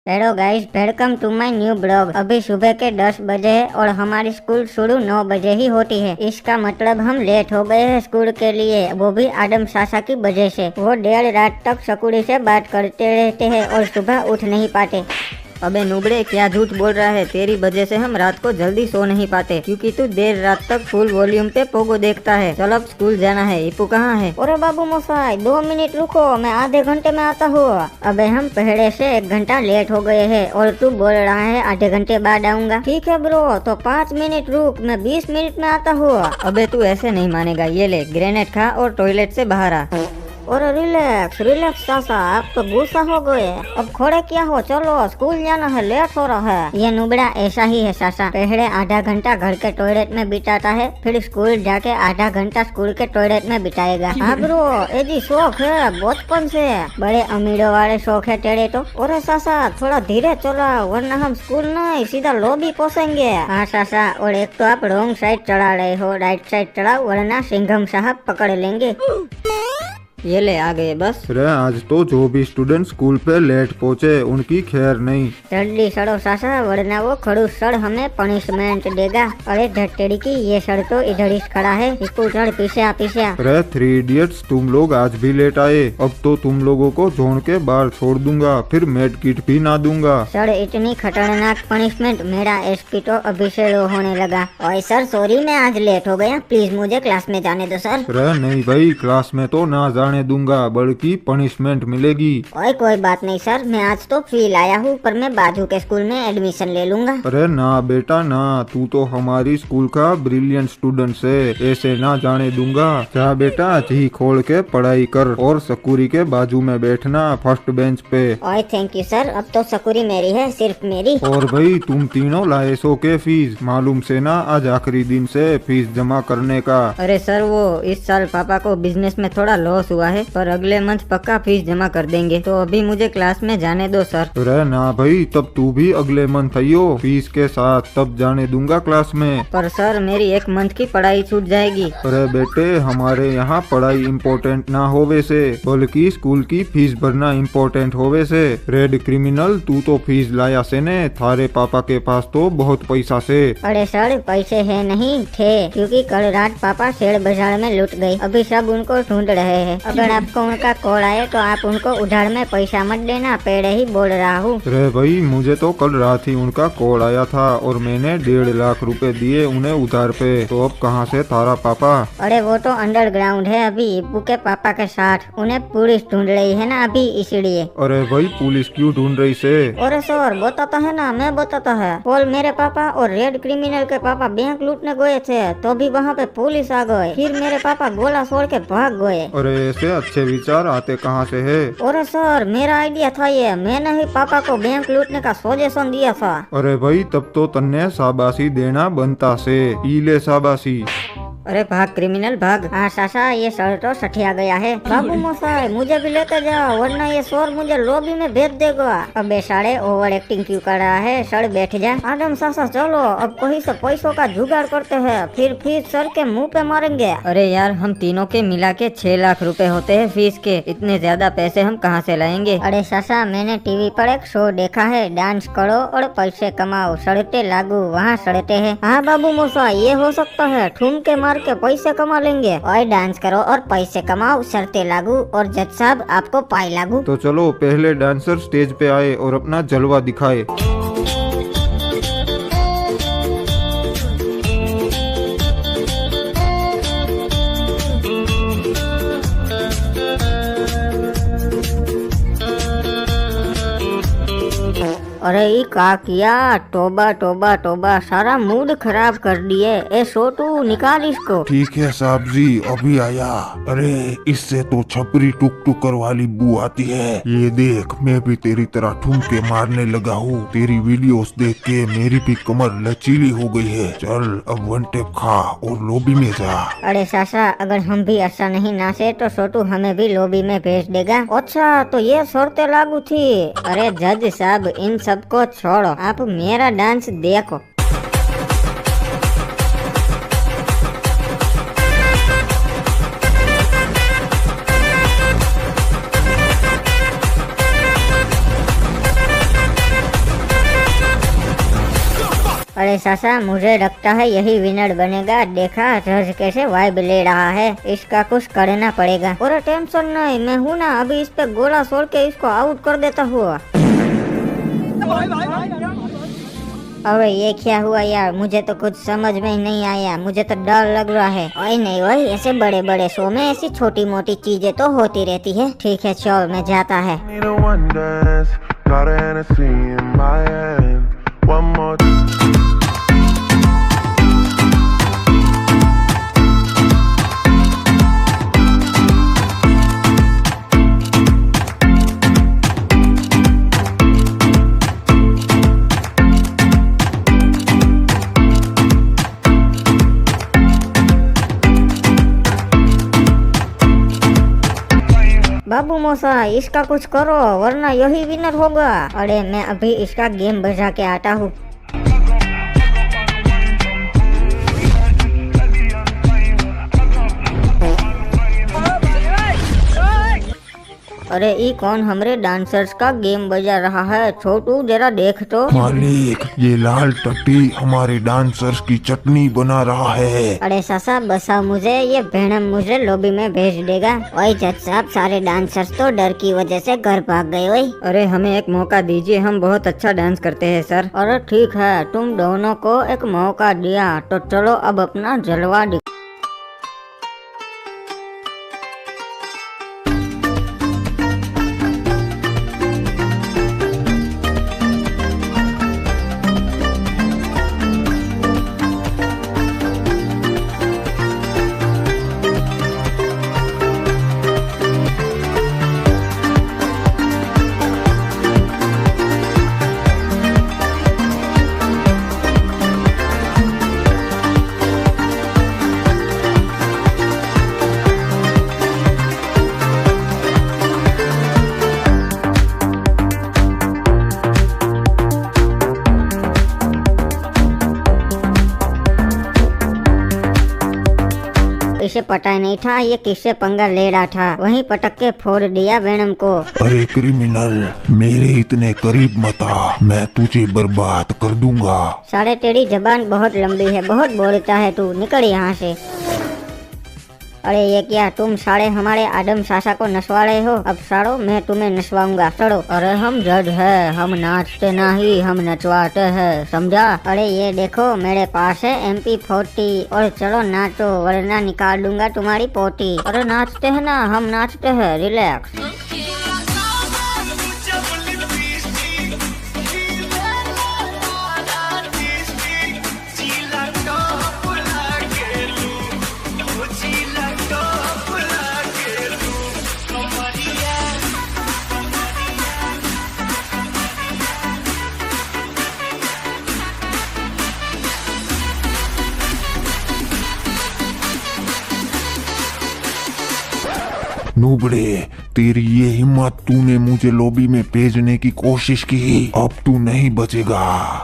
Hello guys, welcome to my new blog. अभी सुबह के 10 बजे है और हमारी स्कूल शुरू 9 बजे ही होती है। इसका मतलब हम लेट हो गए हैं स्कूल के लिए, वो भी आदम सासा की वजह से। वो देर रात तक स्कूली से बात करते रहते हैं और सुबह उठ नहीं पाते। अबे नुबड़े, क्या झूठ बोल रहा है। तेरी वजह से हम रात को जल्दी सो नहीं पाते, क्योंकि तू देर रात तक फुल वॉल्यूम पे पोगो देखता है। चल अब स्कूल जाना है। इप्पू कहाँ है? अरे बाबू मोसाई, 2 मिनट रुको, मैं आधे घंटे में आता हूँ। अबे हम पहले से 1 घंटा लेट हो गए हैं और तू बोल रहा है आधे घंटे बाद आऊंगा। ठीक है ब्रो, तो 5 मिनट रुक, मैं 20 मिनट में आता हूँ। अबे तू ऐसे नहीं मानेगा। ये ले ग्रेनेड खा और टॉयलेट से बाहर आ। और रिलैक्स रिलैक्स सासा, आप तो गुस्सा हो गए। अब खड़े क्या हो, चलो स्कूल जाना है, लेट हो रहा है। ये नुबड़ा ऐसा ही है सासा, पहले आधा घंटा घर के टॉयलेट में बिताता है, फिर स्कूल जाके आधा घंटा स्कूल के टॉयलेट में बिताएगा। हाँ ब्रो, ये जी शौक है बचपन से, बड़े अमीरों वाले शौक है तेरे तो। और सासा थोड़ा धीरे चला, वरना हम स्कूल नहीं सीधा लॉबी पहुंचेंगे। हाँ सासा, और एक तो आप रॉन्ग साइड चढ़ा रहे हो, राइट साइड चढ़ाओ, वरना सिंघम साहब पकड़ लेंगे। ये ले आ गए बस। अरे आज तो जो भी स्टूडेंट स्कूल पे लेट पहुँचे उनकी खैर नहीं। जल्दी सड़ो सासा, वरना वो खड़ूस सड़ हमें पनिशमेंट देगा। अरे धट्टेड़ी की, ये सड़ तो इधर ही खड़ा है, इसको चढ़ पीछे आ पीछे आ। अरे 3 इडियट्स, तुम लोग आज भी लेट आए। अब तो तुम लोगों को जोड़ के बाहर छोड़ दूंगा, फिर मेड किट भी ना दूंगा। सर इतनी खतरनाक पनिशमेंट, मेरा एसपी तो अभी से लो होने लगा। और सर सॉरी, मैं आज लेट हो गया, प्लीज मुझे क्लास में जाने दो सर। अरे नहीं भाई, क्लास में तो ना जाने दूंगा, बल्कि पनिशमेंट मिलेगी। ओए कोई बात नहीं सर, मैं आज तो फी लाया हूँ, पर मैं बाजू के स्कूल में एडमिशन ले लूंगा। अरे ना बेटा ना, तू तो हमारी स्कूल का ब्रिलियंट स्टूडेंट है, ऐसे ना जाने दूंगा। जा बेटा, जी खोल के पढ़ाई कर और सकूरी के बाजू में बैठना, फर्स्ट बेंच पे। ओए थैंक यू सर, अब तो सकूरी मेरी है, सिर्फ मेरी। और भाई तुम तीनों लाए 100 के फीस, मालूम से ना आज आखिरी दिन से फीस जमा करने का। अरे सर, वो इस साल पापा को बिजनेस में थोड़ा लॉस हुआ है, पर अगले मंथ पक्का फीस जमा कर देंगे। तो अभी मुझे क्लास में जाने दो सर। अरे ना भाई, तब तू भी अगले मंथ आइयो फीस के साथ, तब जाने दूंगा क्लास में। पर सर, मेरी 1 मंथ की पढ़ाई छूट जाएगी। अरे बेटे, हमारे यहाँ पढ़ाई इम्पोर्टेंट ना होवे से, बल्कि स्कूल की फीस भरना इम्पोर्टेंट होवे से। रेड क्रिमिनल, तू तो फीस लाया से ने, थारे पापा के पास तो बहुत पैसा से। अरे सर पैसे है नहीं थे, क्योंकि कल रात पापा शेयर बाजार में लुट गए, अभी सब उनको ढूंढ रहे हैं। अगर आपको उनका कॉल आए तो आप उनको उधार में पैसा मत देना, पहले ही बोल रहा हूँ। अरे भाई, मुझे तो कल रात ही उनका कॉल आया था और मैंने 1.5 लाख रुपए दिए उन्हें उधार पे। तो अब कहाँ से थारा पापा? अरे वो तो अंडरग्राउंड है अभी इब्बू के पापा के साथ, उन्हें पुलिस ढूंढ रही है ना अभी, इसलिए। अरे भाई, पुलिस क्यों ढूंढ रही से? अरे सर बताता है ना, मैं बताता है। कल मेरे पापा और रेड क्रिमिनल के पापा बैंक लूटने गए थे, तो भी वहाँ पे पुलिस आ गए, फिर मेरे पापा गोला छोड़ के भाग गए। अरे ऐसे अच्छे विचार आते कहाँ से है? अरे सर मेरा आइडिया था ये, मैंने ही पापा को बैंक लूटने का सजेशन दिया था। अरे भाई, तब तो तन्ने शाबाशी देना बनता से, इले शाबाशी। अरे भाग क्रिमिनल भाग। हाँ सासा, ये सर तो सठिया गया है। बाबू मोसाई मुझे भी लेते जाओ, वरना ये सर मुझे लॉबी में भेज देगा। अबे सारे ओवर एक्टिंग क्यों कर रहा है, सर बैठ जा। आदम सासा चलो, अब कहीं से पैसों का जुगाड़ करते हैं, फिर फीस सर के मुंह पे मारेंगे। अरे यार, हम तीनों के मिला के 6 लाख रुपए होते हैं फीस के, इतने ज्यादा पैसे हम कहाँ से लाएंगे? अरे सासा, मैंने टीवी पर एक शो देखा है, डांस करो और पैसे कमाओ, सड़ते लागू वहाँ सड़ते हैं। हाँ बाबू मोसाई, ये हो सकता है, ठुमके मार के पैसे कमा लेंगे। और डांस करो और पैसे कमाओ, शर्तें लागू, और जज साहब आपको पाई लागू। तो चलो पहले डांसर स्टेज पे आए और अपना जलवा दिखाए। अरे ई का किया, टोबा टोबा टोबा, सारा मूड खराब कर दिए। ए छोटू निकाल इसको। ठीक है साहब जी, अभी आया। अरे इससे तो छपरी टुक टुकर वाली बू आती है। ये देख, मैं भी तेरी तरह ठुमके मारने लगा हूँ। तेरी वीडियोस देख के मेरी भी कमर लचीली हो गई है। चल अब 1 टेप खा और लॉबी में जा। अरे सासा, अगर हम भी अच्छा नहीं नाचे तो छोटू हमें भी लॉबी में भेज देगा। अच्छा तो ये शर्तें लागू थी। अरे जज साहब, इन सबको छोड़ो, आप मेरा डांस देखो। अरे सासा, मुझे लगता है यही विनर बनेगा। देखा जज कैसे वाइब ले रहा है, इसका कुछ करना पड़ेगा। और टेंशन नहीं, मैं हूँ ना, अभी इस पे गोला छोड़ के इसको आउट कर देता हुआ। अरे ये क्या हुआ यार, मुझे तो कुछ समझ में ही नहीं आया, मुझे तो डर लग रहा है। ओए नहीं ओए, ऐसे बड़े बड़े शो में ऐसी छोटी मोटी चीजें तो होती रहती है। ठीक है चल, मैं जाता है। Need a one dance, got a Hennessy in my hand. One more. बाबू मौसा, इसका कुछ करो वरना यही विनर होगा। अरे मैं अभी इसका गेम बजा के आता हूँ। अरे ई कौन हमरे डांसर्स का गेम बजा रहा है? छोटू जरा देख तो। मालिक, ये लाल टट्टी हमारे डांसर्स की चटनी बना रहा है। अरे सासा बसाओ मुझे, ये भेड़म मुझे लॉबी में भेज देगा। ओए जज साहब, सारे डांसर्स तो डर की वजह से घर भाग गए। ओए अरे हमें एक मौका दीजिए, हम बहुत अच्छा डांस करते हैं सर। अरे ठीक है, तुम दोनों को एक मौका दिया तो चलो अब अपना जलवा दिखाओ। इसे पता ही नहीं था ये किससे पंगा ले रहा था, वहीं पटक के फोड़ दिया वेनम को। अरे क्रिमिनल, मेरे इतने करीब मत आ, मैं तुझे बर्बाद कर दूंगा। साले तेरी जबान बहुत लंबी है, बहुत बोलता है तू, निकल यहाँ से। अरे ये क्या, तुम साले हमारे आदम सासा को नस्वा रहे हो? अब सालो मैं तुम्हें नस्वाऊंगा, चलो। अरे हम जज है, हम नाचते नहीं, हम नचवाते हैं, समझा? अरे ये देखो मेरे पास है MP40 और चलो नाचो वरना निकाल दूंगा तुम्हारी पोटी। अरे नाचते है ना, हम नाचते हैं, रिलैक्स। नूबड़े, तेरी ये हिम्मत, तूने मुझे लॉबी में भेजने की कोशिश की, अब तू नहीं बचेगा।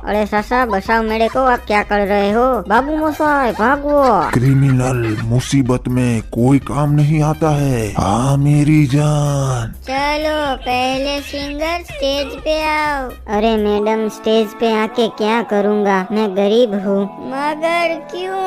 अरे सासा बचाओ मेरे को, आप क्या कर रहे हो? बाबू मोसाई भागो। क्रिमिनल, मुसीबत में कोई काम नहीं आता है। हाँ मेरी जान। चलो पहले सिंगर स्टेज पे आओ। अरे मैडम, स्टेज पे आके क्या करूँगा, मैं गरीब हूँ। मगर क्यों?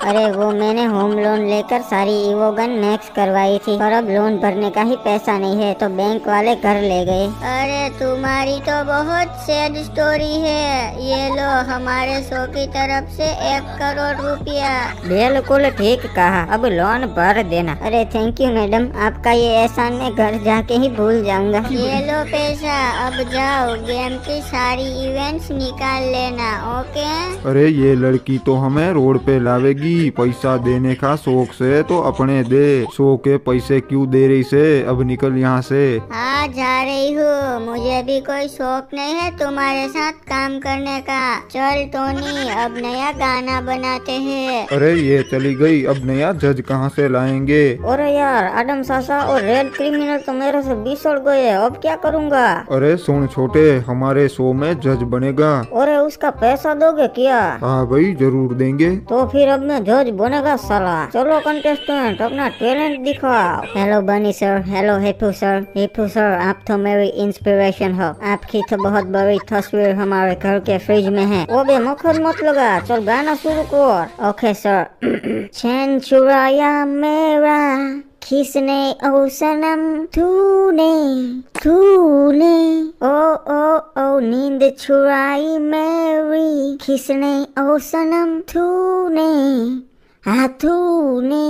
अरे वो मैंने होम लोन लेकर सारी इवोगन मैक्स करवाई थी, पर अब लोन भरने का ही पैसा नहीं है तो बैंक वाले घर ले गए। अरे तुम्हारी तो बहुत सैड स्टोरी है, ये लो हमारे शो की तरफ से 1 करोड़ रुपया। बिल्कुल ठीक कहा, अब लोन भर देना। अरे थैंक यू मैडम, आपका ये एहसान मैं घर जाके ही भूल जाऊंगा। ये लो पैसा, अब जाओ गेम की सारी इवेंट्स निकाल लेना, ओके? अरे ये लड़की तो हमें रोड पे लावेगी, पैसा देने का शौक से तो अपने दे, शो के पैसे क्यों दे रही से, अब निकल यहाँ से। हाँ जा रही हूँ, मुझे भी कोई शौक नहीं है तुम्हारे साथ काम करने का। चल टोनी, अब नया गाना बनाते हैं। अरे ये चली गई, अब नया जज कहाँ से लाएंगे? अरे यार, आदम सासा और रेड क्रिमिनल तो मेरे से बिछड़ गए, अब क्या करूँगा? अरे सुन छोटे, हमारे शो में जज बनेगा। अरे उसका पैसा दोगे क्या? हाँ भाई जरूर देंगे। तो फिर अब मैं जज बनेगा साला। चलो कंटेस्टेंट अपना टैलेंट दिखाओ। हेलो बनी सर, हेलो हेपू सर। हेपू सर आप तो मेरी इंस्पिरेशन हो, आपकी तो बहुत बड़ी तस्वीर हमारे घर के फ्रिज में है। वो भी मुखर मत लगा, चल गाना शुरू कर। Okay sir. चैन चुराया मेरा किसने ओ सनम, तूने तूने ओ नींद चुराई मेरी किसने ओ सनम, तूने हाँ तूने।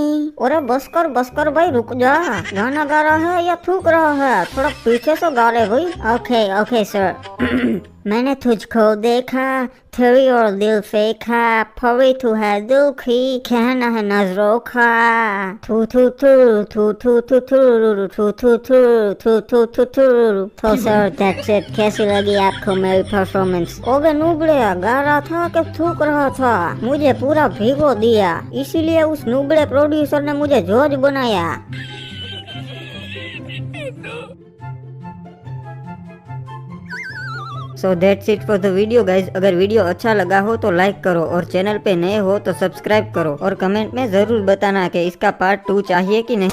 अरे बस कर भाई, रुक जा। गाना गा रहा है या थूक रहा है? थोड़ा पीछे से गा ले भाई। Okay sir. मैंने तुझको देखा, तेरी और दिल फेंका, परी तू है दिल की, कहना है नजरों का। थू थू थू थू थू थू थू थू थू थू थू थू थू थू। तो सर दैट्स इट। कैसी लगी आपको मेरी परफॉर्मेंस? ओबे नूबड़े, गा रहा था कि थूक रहा था? मुझे पूरा भिगो दिया, इसीलिए उस नूबड़े प्रोड्यूसर ने मुझे जज बनाया। So that's it for the video guys. अगर वीडियो अच्छा लगा हो तो लाइक करो और चैनल पे नए हो तो सब्सक्राइब करो और कमेंट में जरूर बताना कि इसका पार्ट 2 चाहिए कि नहीं।